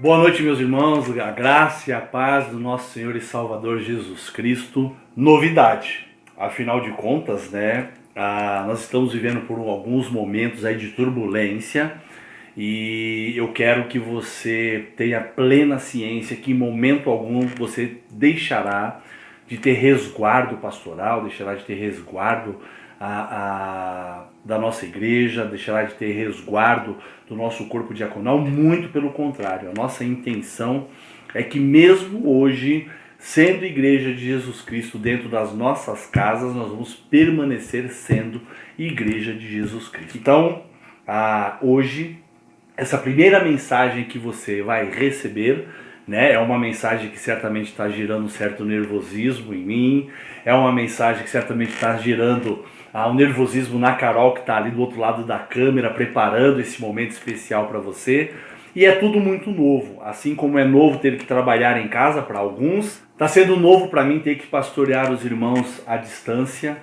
Boa noite, meus irmãos, a graça e a paz do nosso Senhor e Salvador Jesus Cristo. Novidade, afinal de contas, nós estamos vivendo por alguns momentos aí de turbulência e eu quero que você tenha plena ciência que em momento algum você deixará de ter resguardo pastoral, deixará de ter resguardo da nossa igreja, deixará de ter resguardo do nosso corpo diaconal, muito pelo contrário. A nossa intenção é que mesmo hoje, sendo igreja de Jesus Cristo dentro das nossas casas, nós vamos permanecer sendo igreja de Jesus Cristo. Então, hoje, essa primeira mensagem que você vai receber, é uma mensagem que certamente está gerando um certo nervosismo em mim, é uma mensagem que certamente está gerando um nervosismo na Carol, que está ali do outro lado da câmera, preparando esse momento especial para você. E é tudo muito novo, assim como é novo ter que trabalhar em casa para alguns, está sendo novo para mim ter que pastorear os irmãos à distância,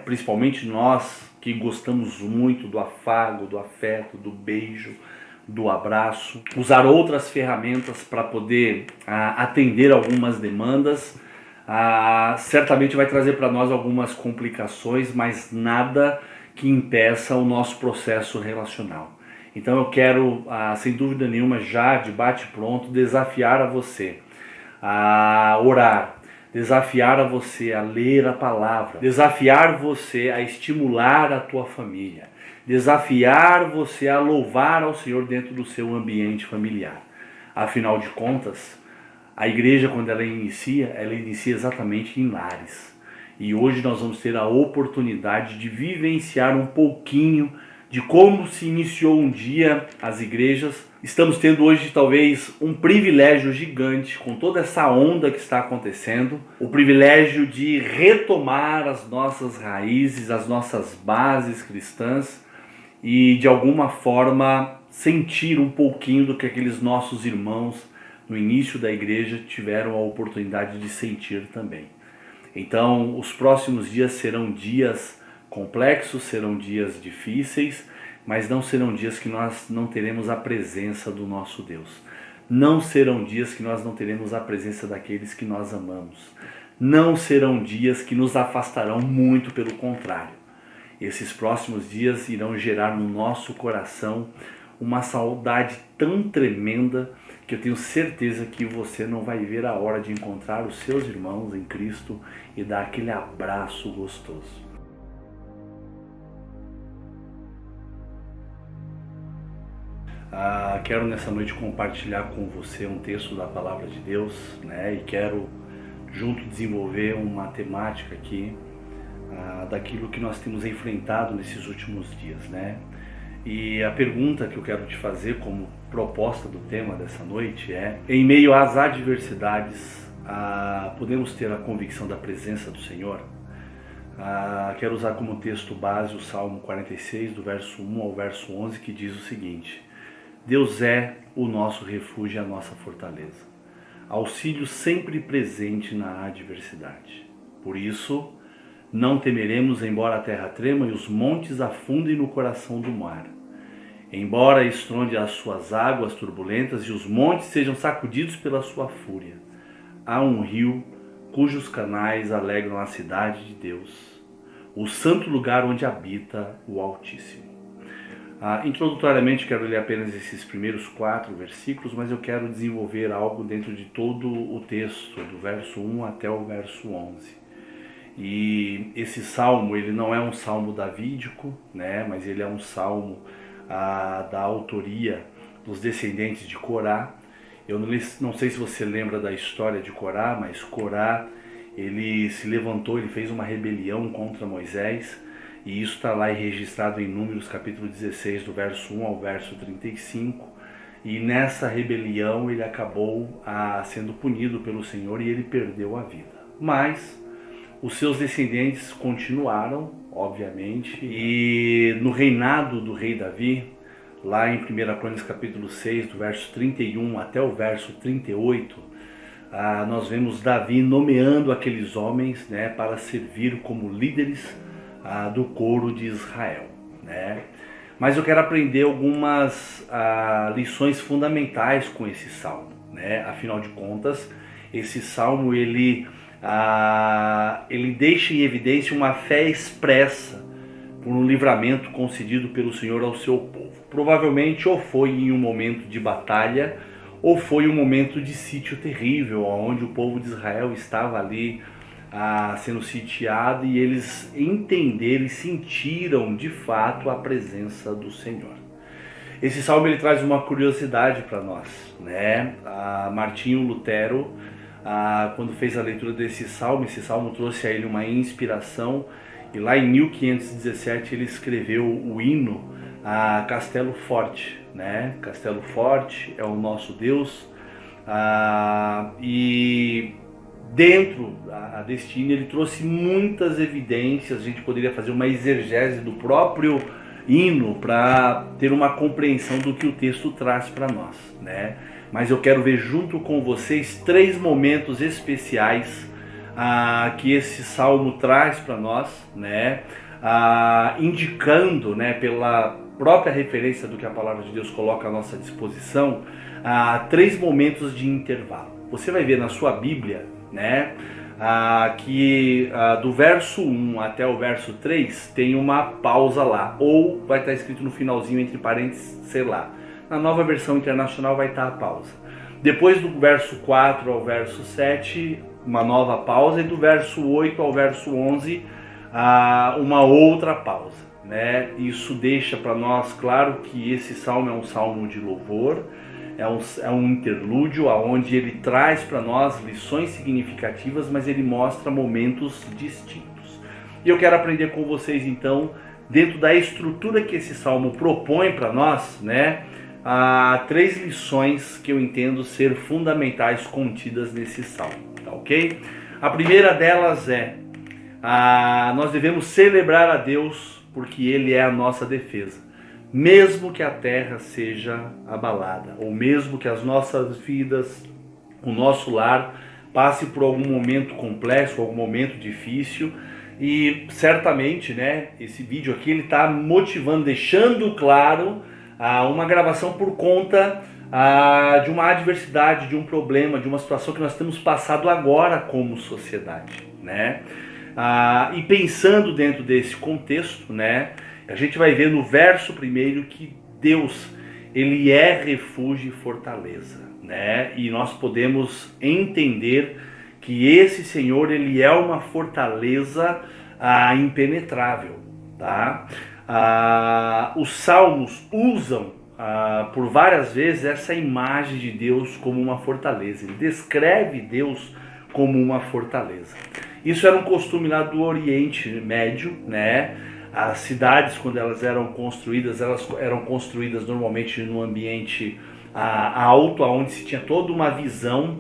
principalmente nós que gostamos muito do afago, do afeto, do beijo, do abraço, usar outras ferramentas para poder atender algumas demandas. Certamente vai trazer para nós algumas complicações, mas nada que impeça o nosso processo relacional. Então eu quero, sem dúvida nenhuma, já de bate-pronto, desafiar a você a orar, desafiar a você a ler a palavra, desafiar você a estimular a tua família, desafiar você a louvar ao Senhor dentro do seu ambiente familiar. Afinal de contas, a igreja, quando ela inicia exatamente em lares. E hoje nós vamos ter a oportunidade de vivenciar um pouquinho de como se iniciou um dia as igrejas. Estamos tendo hoje talvez um privilégio gigante com toda essa onda que está acontecendo, o privilégio de retomar as nossas raízes, as nossas bases cristãs e de alguma forma sentir um pouquinho do que aqueles nossos irmãos no início da igreja tiveram a oportunidade de sentir também. Então, os próximos dias serão dias complexos, serão dias difíceis, mas não serão dias que nós não teremos a presença do nosso Deus. Não serão dias que nós não teremos a presença daqueles que nós amamos. Não serão dias que nos afastarão, muito pelo contrário. Esses próximos dias irão gerar no nosso coração uma saudade tão tremenda que eu tenho certeza que você não vai ver a hora de encontrar os seus irmãos em Cristo e dar aquele abraço gostoso. Quero nessa noite compartilhar com você um texto da Palavra de Deus, e quero junto desenvolver uma temática aqui daquilo que nós temos enfrentado nesses últimos dias, E a pergunta que eu quero te fazer como proposta do tema dessa noite é: em meio às adversidades, podemos ter a convicção da presença do Senhor? Quero usar como texto base o Salmo 46, do verso 1 ao verso 11, que diz o seguinte: Deus é o nosso refúgio e a nossa fortaleza, auxílio sempre presente na adversidade. Por isso, não temeremos, embora a terra trema e os montes afundem no coração do mar. Embora estronde as suas águas turbulentas e os montes sejam sacudidos pela sua fúria. Há um rio cujos canais alegram a cidade de Deus, o santo lugar onde habita o Altíssimo. Introdutoriamente quero ler apenas esses primeiros 4 versículos, mas eu quero desenvolver algo dentro de todo o texto, do verso 1 até o verso 11. E esse salmo, ele não é um salmo davídico, mas ele é um salmo da autoria dos descendentes de Corá. Eu não sei se você lembra da história de Corá, mas Corá, ele se levantou, ele fez uma rebelião contra Moisés, e isso está lá registrado em Números capítulo 16, do verso 1 ao verso 35, e nessa rebelião ele acabou sendo punido pelo Senhor e ele perdeu a vida. Mas os seus descendentes continuaram, obviamente, e no reinado do rei Davi, lá em 1 Crônicas capítulo 6, do verso 31 até o verso 38, nós vemos Davi nomeando aqueles homens para servir como líderes do coro de Israel. mas eu quero aprender algumas lições fundamentais com esse salmo, né? Afinal de contas, esse salmo ele deixa em evidência uma fé expressa por um livramento concedido pelo Senhor ao seu povo. Provavelmente ou foi em um momento de batalha, ou foi um momento de sítio terrível, onde o povo de Israel estava ali sendo sitiado, e eles entenderam e sentiram de fato a presença do Senhor. Esse salmo ele traz uma curiosidade para nós, né? Martinho Lutero, quando fez a leitura desse salmo, esse salmo trouxe a ele uma inspiração, e lá em 1517 ele escreveu o hino a Castelo Forte, né? Castelo Forte é o nosso Deus, e dentro deste hino ele trouxe muitas evidências. A gente poderia fazer uma exegese do próprio hino para ter uma compreensão do que o texto traz para nós, né? Mas eu quero ver junto com vocês 3 momentos especiais que esse salmo traz para nós, né? Indicando, né, pela própria referência do que a palavra de Deus coloca à nossa disposição, 3 momentos de intervalo. Você vai ver na sua Bíblia, né, que do verso 1 até o verso 3 tem uma pausa lá, ou vai estar escrito no finalzinho entre parênteses, sei lá. Na Nova Versão Internacional vai estar a pausa. Depois do verso 4 ao verso 7, uma nova pausa, e do verso 8 ao verso 11, uma outra pausa, né? Isso deixa para nós claro que esse salmo é um salmo de louvor, é um interlúdio onde ele traz para nós lições significativas, mas ele mostra momentos distintos. E eu quero aprender com vocês então, dentro da estrutura que esse salmo propõe para nós, né? 3 lições que eu entendo ser fundamentais contidas nesse salmo, tá ok? A primeira delas é: nós devemos celebrar a Deus porque Ele é a nossa defesa, mesmo que a terra seja abalada, ou mesmo que as nossas vidas, o nosso lar, passe por algum momento complexo, algum momento difícil. E certamente, né, esse vídeo aqui ele está motivando, deixando claro uma gravação por conta de uma adversidade, de um problema, de uma situação que nós temos passado agora como sociedade, né? E pensando dentro desse contexto, né, a gente vai ver no verso 1 que Deus, Ele é refúgio e fortaleza, né? E nós podemos entender que esse Senhor, Ele é uma fortaleza impenetrável, tá? Os salmos usam por várias vezes essa imagem de Deus como uma fortaleza. Ele descreve Deus como uma fortaleza. Isso era um costume lá do Oriente Médio, né? As cidades, quando elas eram construídas normalmente num ambiente alto, onde se tinha toda uma visão.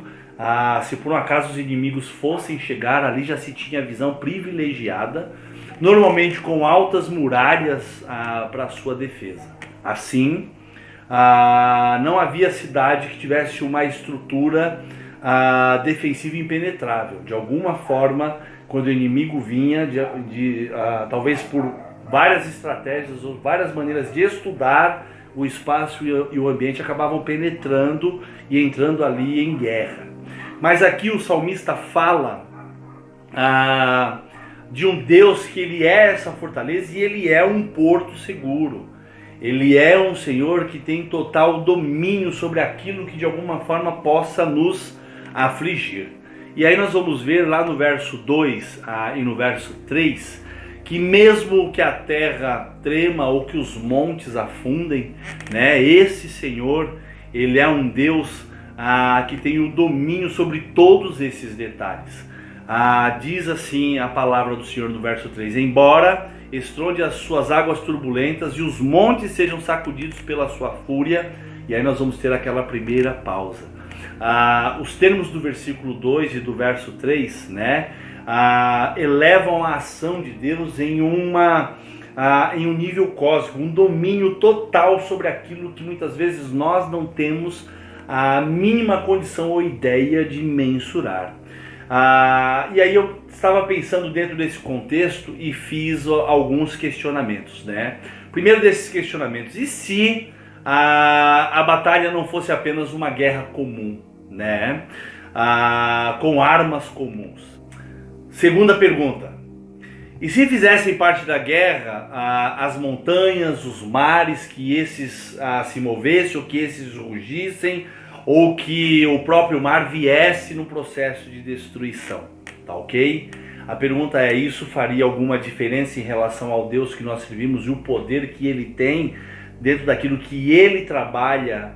Se por um acaso os inimigos fossem chegar, ali já se tinha visão privilegiada, normalmente com altas muralhas para sua defesa. Assim, não havia cidade que tivesse uma estrutura defensiva impenetrável. De alguma forma, quando o inimigo vinha, talvez por várias estratégias ou várias maneiras de estudar o espaço e o ambiente, acabavam penetrando e entrando ali em guerra. Mas aqui o salmista fala de um Deus que Ele é essa fortaleza e Ele é um porto seguro. Ele é um Senhor que tem total domínio sobre aquilo que de alguma forma possa nos afligir. E aí nós vamos ver lá no verso 2 e no verso 3, que mesmo que a terra trema ou que os montes afundem, né, esse Senhor, Ele é um Deus que tem o domínio sobre todos esses detalhes. Diz assim a palavra do Senhor no verso 3: embora estronde as suas águas turbulentas e os montes sejam sacudidos pela sua fúria. E aí nós vamos ter aquela primeira pausa. Os termos do versículo 2 e do verso 3, né, elevam a ação de Deus em um nível cósmico, um domínio total sobre aquilo que muitas vezes nós não temos a mínima condição ou ideia de mensurar. E aí eu estava pensando dentro desse contexto e fiz alguns questionamentos, né? Primeiro desses questionamentos: e se a batalha não fosse apenas uma guerra comum, né? Com armas comuns? Segunda pergunta: e se fizessem parte da guerra as montanhas, os mares, que esses se movessem, ou que esses rugissem, ou que o próprio mar viesse no processo de destruição? Tá ok? A pergunta é: isso faria alguma diferença em relação ao Deus que nós servimos e o poder que Ele tem dentro daquilo que Ele trabalha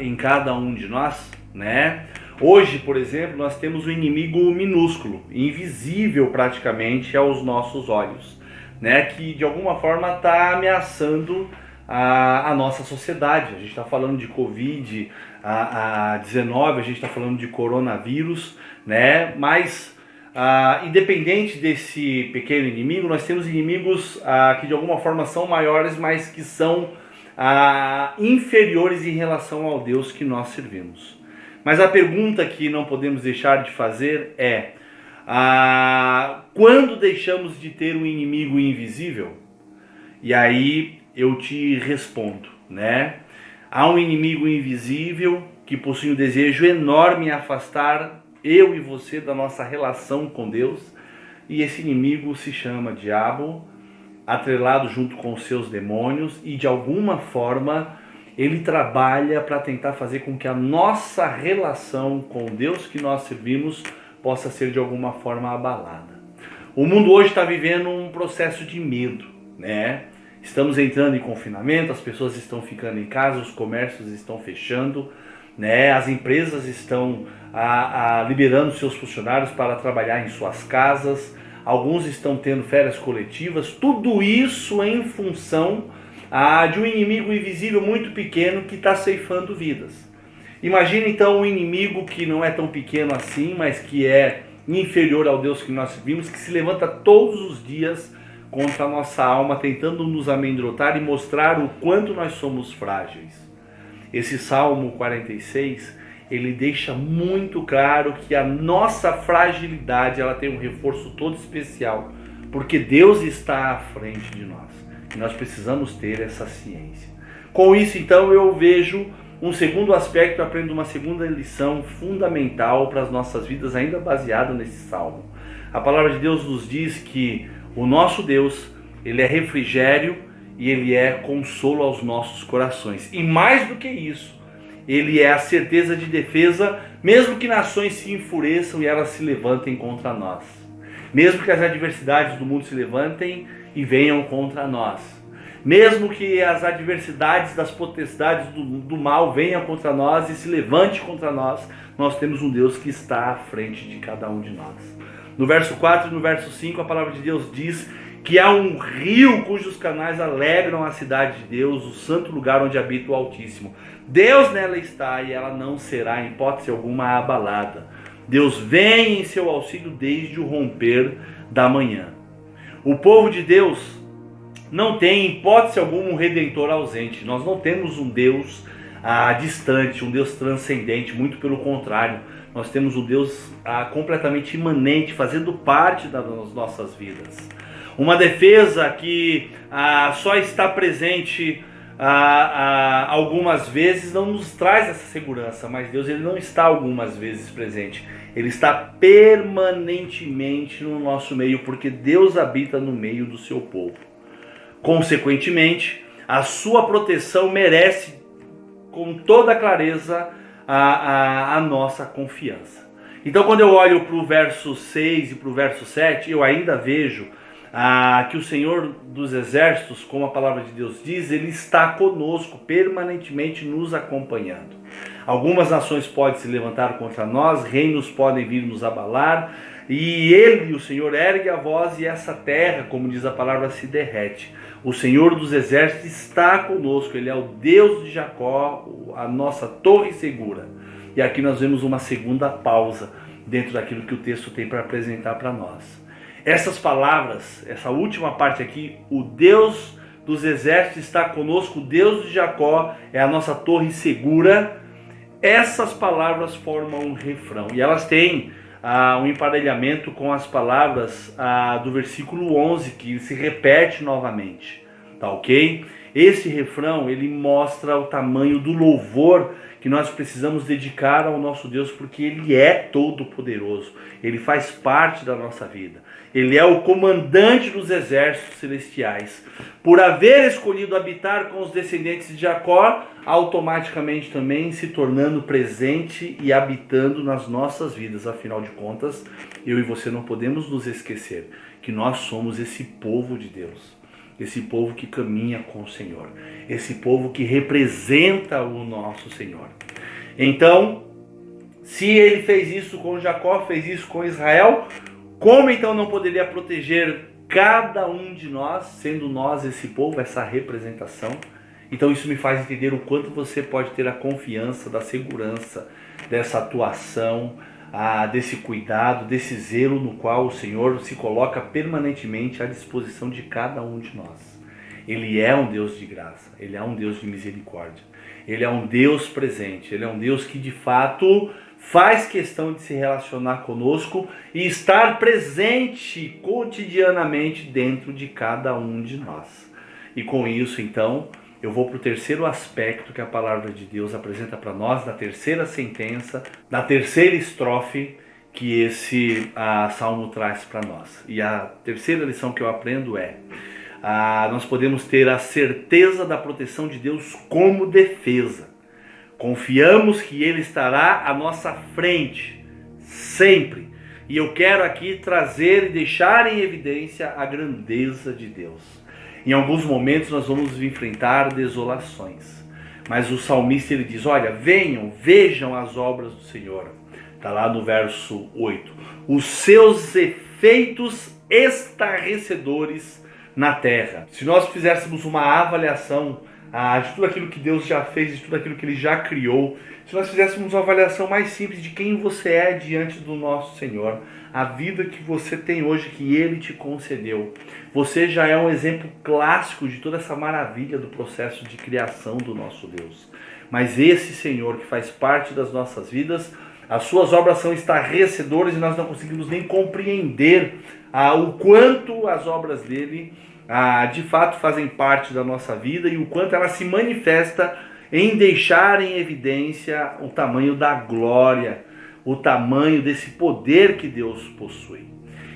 em cada um de nós, né? Hoje, por exemplo, nós temos um inimigo minúsculo, invisível praticamente aos nossos olhos, né? Que de alguma forma está ameaçando a nossa sociedade. A gente está falando de Covid-19, a gente está falando de coronavírus, né? Mas independente desse pequeno inimigo, nós temos inimigos que de alguma forma são maiores, mas que são inferiores em relação ao Deus que nós servimos. Mas a pergunta que não podemos deixar de fazer é: quando deixamos de ter um inimigo invisível? E aí eu te respondo, né? Há um inimigo invisível que possui um desejo enorme em afastar eu e você da nossa relação com Deus, e esse inimigo se chama diabo, atrelado junto com os seus demônios, e de alguma forma ele trabalha para tentar fazer com que a nossa relação com Deus que nós servimos possa ser de alguma forma abalada. O mundo hoje está vivendo um processo de medo, né? Estamos entrando em confinamento, as pessoas estão ficando em casa, os comércios estão fechando, né? As empresas estão liberando seus funcionários para trabalhar em suas casas, alguns estão tendo férias coletivas, tudo isso em função de um inimigo invisível muito pequeno que está ceifando vidas. Imagina então um inimigo que não é tão pequeno assim, mas que é inferior ao Deus que nós servimos, que se levanta todos os dias contra a nossa alma, tentando nos amedrontar e mostrar o quanto nós somos frágeis. Esse Salmo 46, ele deixa muito claro que a nossa fragilidade ela tem um reforço todo especial, porque Deus está à frente de nós. E nós precisamos ter essa ciência. Com isso, então, eu vejo um segundo aspecto, aprendo uma segunda lição fundamental para as nossas vidas, ainda baseada nesse salmo. A palavra de Deus nos diz que o nosso Deus, ele é refrigério e ele é consolo aos nossos corações. E mais do que isso, ele é a certeza de defesa, mesmo que nações se enfureçam e elas se levantem contra nós. Mesmo que as adversidades do mundo se levantem e venham contra nós. Mesmo que as adversidades das potestades do mal venham contra nós e se levante contra nós, nós temos um Deus que está à frente de cada um de nós. No verso 4 e no verso 5, a palavra de Deus diz que há um rio cujos canais alegram a cidade de Deus, o santo lugar onde habita o Altíssimo. Deus nela está e ela não será, em hipótese alguma, abalada. Deus vem em seu auxílio desde o romper da manhã. O povo de Deus não tem, em hipótese alguma, um redentor ausente. Nós não temos um Deus distante, um Deus transcendente, muito pelo contrário. Nós temos um Deus completamente imanente, fazendo parte das nossas vidas. Uma defesa que só está presente algumas vezes não nos traz essa segurança, mas Deus ele não está algumas vezes presente. Ele está permanentemente no nosso meio, porque Deus habita no meio do seu povo. Consequentemente, a sua proteção merece com toda clareza a nossa confiança. Então, quando eu olho para o verso 6 e para o verso 7, eu ainda vejo que o Senhor dos Exércitos, como a palavra de Deus diz, ele está conosco, permanentemente nos acompanhando. Algumas nações podem se levantar contra nós, reinos podem vir nos abalar, e ele, o Senhor, ergue a voz e essa terra, como diz a palavra, se derrete. O Senhor dos Exércitos está conosco, ele é o Deus de Jacó, a nossa torre segura. E aqui nós vemos uma segunda pausa dentro daquilo que o texto tem para apresentar para nós. Essas palavras, essa última parte aqui, o Deus dos Exércitos está conosco, o Deus de Jacó é a nossa torre segura. Essas palavras formam um refrão e elas têm um emparelhamento com as palavras do versículo 11, que se repete novamente. tá ok? Esse refrão, ele mostra o tamanho do louvor que nós precisamos dedicar ao nosso Deus, porque Ele é todo-poderoso, Ele faz parte da nossa vida, Ele é o comandante dos exércitos celestiais. Por haver escolhido habitar com os descendentes de Jacó, automaticamente também se tornando presente e habitando nas nossas vidas. Afinal de contas, eu e você não podemos nos esquecer que nós somos esse povo de Deus. Esse povo que caminha com o Senhor, esse povo que representa o nosso Senhor. Então, se ele fez isso com Jacó, fez isso com Israel, como então não poderia proteger cada um de nós, sendo nós esse povo, essa representação? Então isso me faz entender o quanto você pode ter a confiança da segurança dessa atuação, desse cuidado, desse zelo no qual o Senhor se coloca permanentemente à disposição de cada um de nós. Ele é um Deus de graça, Ele é um Deus de misericórdia, Ele é um Deus presente, Ele é um Deus que de fato faz questão de se relacionar conosco e estar presente cotidianamente dentro de cada um de nós. E com isso, então, eu vou para o terceiro aspecto que a palavra de Deus apresenta para nós, na terceira sentença, na terceira estrofe que esse salmo traz para nós. E a terceira lição que eu aprendo é, nós podemos ter a certeza da proteção de Deus como defesa. Confiamos que Ele estará à nossa frente, sempre. E eu quero aqui trazer e deixar em evidência a grandeza de Deus. Em alguns momentos nós vamos enfrentar desolações, mas o salmista ele diz, olha, venham, vejam as obras do Senhor. Está lá no verso 8. Os seus efeitos estarrecedores na terra. Se nós fizéssemos uma avaliação de tudo aquilo que Deus já fez, de tudo aquilo que Ele já criou, se nós fizéssemos uma avaliação mais simples de quem você é diante do nosso Senhor, a vida que você tem hoje, que Ele te concedeu, você já é um exemplo clássico de toda essa maravilha do processo de criação do nosso Deus. Mas esse Senhor que faz parte das nossas vidas, as suas obras são estarrecedoras e nós não conseguimos nem compreender o quanto as obras dele de fato fazem parte da nossa vida e o quanto ela se manifesta em deixar em evidência o tamanho da glória, o tamanho desse poder que Deus possui.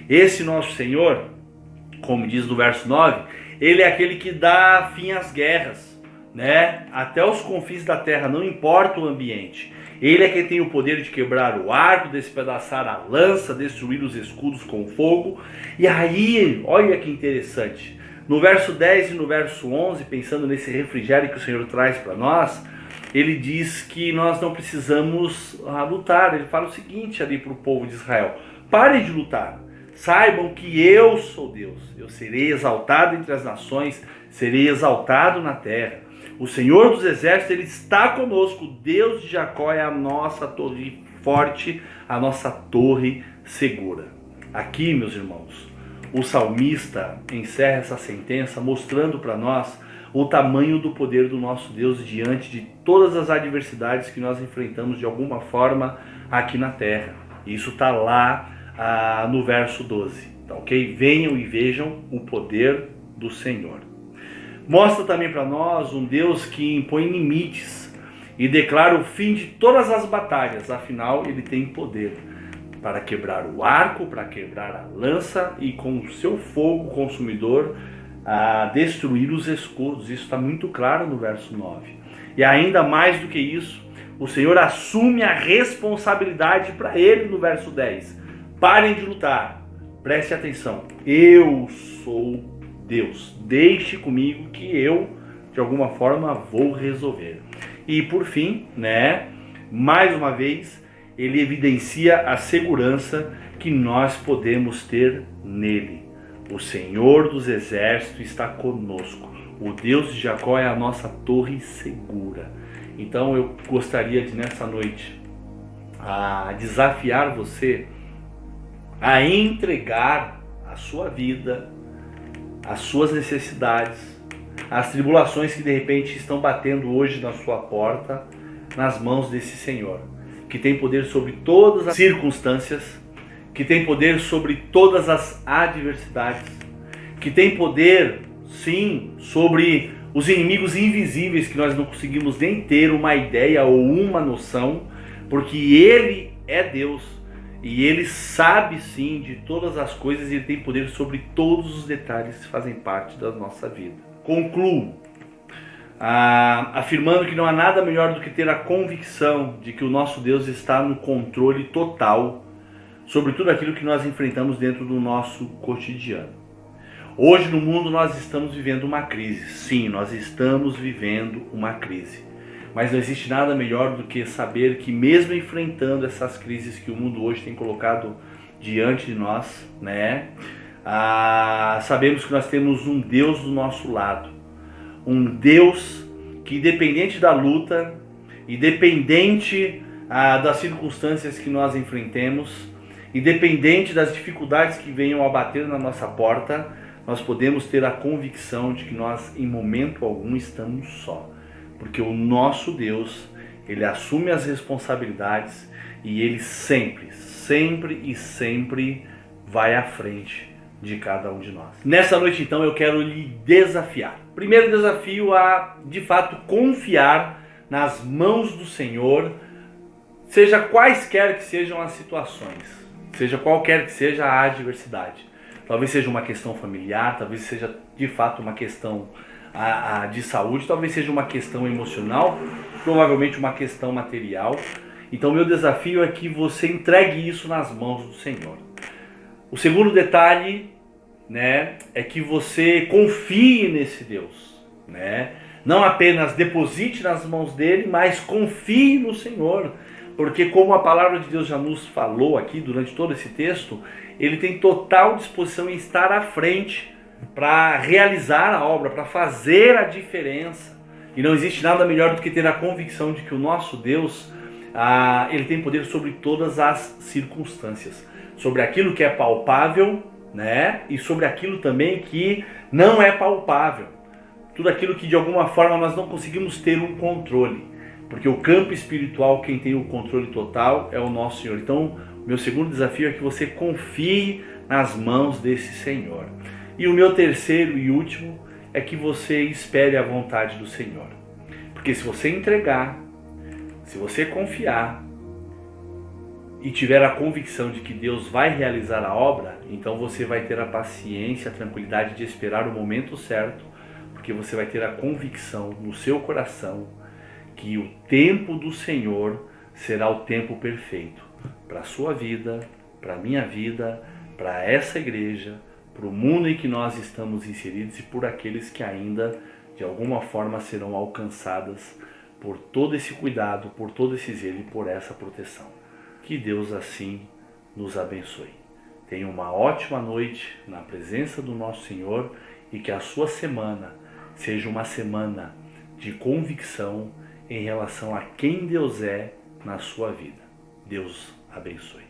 Esse nosso Senhor, como diz no verso 9, Ele é aquele que dá fim às guerras, né? Até os confins da terra, não importa o ambiente. Ele é quem tem o poder de quebrar o arco, despedaçar a lança, destruir os escudos com fogo. E aí, olha que interessante, no verso 10 e no verso 11, pensando nesse refrigério que o Senhor traz para nós, ele diz que nós não precisamos lutar. Ele fala o seguinte ali para o povo de Israel, parem de lutar, saibam que eu sou Deus, eu serei exaltado entre as nações, serei exaltado na terra. O Senhor dos exércitos, Ele está conosco, o Deus de Jacó é a nossa torre forte, a nossa torre segura. Aqui, meus irmãos, o salmista encerra essa sentença mostrando para nós o tamanho do poder do nosso Deus diante de todas as adversidades que nós enfrentamos de alguma forma aqui na terra. Isso está lá no verso 12, tá ok? Venham e vejam o poder do Senhor. Mostra também para nós um Deus que impõe limites e declara o fim de todas as batalhas, afinal Ele tem poder para quebrar o arco, para quebrar a lança e com o seu fogo consumidor destruir os escudos. Isso está muito claro no verso 9. E ainda mais do que isso, o Senhor assume a responsabilidade para Ele no verso 10. Parem de lutar, preste atenção, eu sou Deus, deixe comigo que eu, de alguma forma, vou resolver. E por fim, mais uma vez, ele evidencia a segurança que nós podemos ter nele. O Senhor dos exércitos está conosco. O Deus de Jacó é a nossa torre segura. Então eu gostaria de, nessa noite, desafiar você a entregar a sua vida, as suas necessidades, as tribulações que de repente estão batendo hoje na sua porta, nas mãos desse Senhor, que tem poder sobre todas as circunstâncias, que tem poder sobre todas as adversidades, que tem poder sim, sobre os inimigos invisíveis que nós não conseguimos nem ter uma ideia ou uma noção, porque Ele é Deus e Ele sabe sim de todas as coisas e Ele tem poder sobre todos os detalhes que fazem parte da nossa vida. Concluo afirmando que não há nada melhor do que ter a convicção de que o nosso Deus está no controle total sobre tudo aquilo que nós enfrentamos dentro do nosso cotidiano. Hoje no mundo nós estamos vivendo uma crise. Sim, nós estamos vivendo uma crise. Mas não existe nada melhor do que saber que mesmo enfrentando essas crises que o mundo hoje tem colocado diante de nós, né? Sabemos que nós temos um Deus do nosso lado. Um Deus que, independente da luta, independente das circunstâncias que nós enfrentemos, independente das dificuldades que venham a bater na nossa porta, nós podemos ter a convicção de que nós, em momento algum, estamos só. Porque o nosso Deus, Ele assume as responsabilidades e Ele sempre, sempre e sempre vai à frente de cada um de nós. Nessa noite, então, eu quero lhe desafiar. Primeiro desafio a, de fato, confiar nas mãos do Senhor, seja quaisquer que sejam as situações, seja qualquer que seja a adversidade. Talvez seja uma questão familiar, talvez seja de fato uma questão de saúde, talvez seja uma questão emocional, provavelmente uma questão material. Então meu desafio é que você entregue isso nas mãos do Senhor. O segundo detalhe, né, é que você confie nesse Deus, né? Não apenas deposite nas mãos dele, mas confie no Senhor. Porque como a palavra de Deus já nos falou aqui durante todo esse texto, Ele tem total disposição em estar à frente para realizar a obra, para fazer a diferença. E não existe nada melhor do que ter a convicção de que o nosso Deus, Ele tem poder sobre todas as circunstâncias. Sobre aquilo que é palpável, né? E sobre aquilo também que não é palpável. Tudo aquilo que de alguma forma nós não conseguimos ter um controle. Porque o campo espiritual, quem tem o controle total é o nosso Senhor. Então, meu segundo desafio é que você confie nas mãos desse Senhor. E o meu terceiro e último é que você espere a vontade do Senhor. Porque se você entregar, se você confiar e tiver a convicção de que Deus vai realizar a obra, então você vai ter a paciência, a tranquilidade de esperar o momento certo, porque você vai ter a convicção no seu coração que o tempo do Senhor será o tempo perfeito para a sua vida, para a minha vida, para essa igreja, para o mundo em que nós estamos inseridos e por aqueles que ainda de alguma forma serão alcançadas por todo esse cuidado, por todo esse zelo e por essa proteção. Que Deus assim nos abençoe. Tenha uma ótima noite na presença do nosso Senhor e que a sua semana seja uma semana de convicção em relação a quem Deus é na sua vida. Deus abençoe.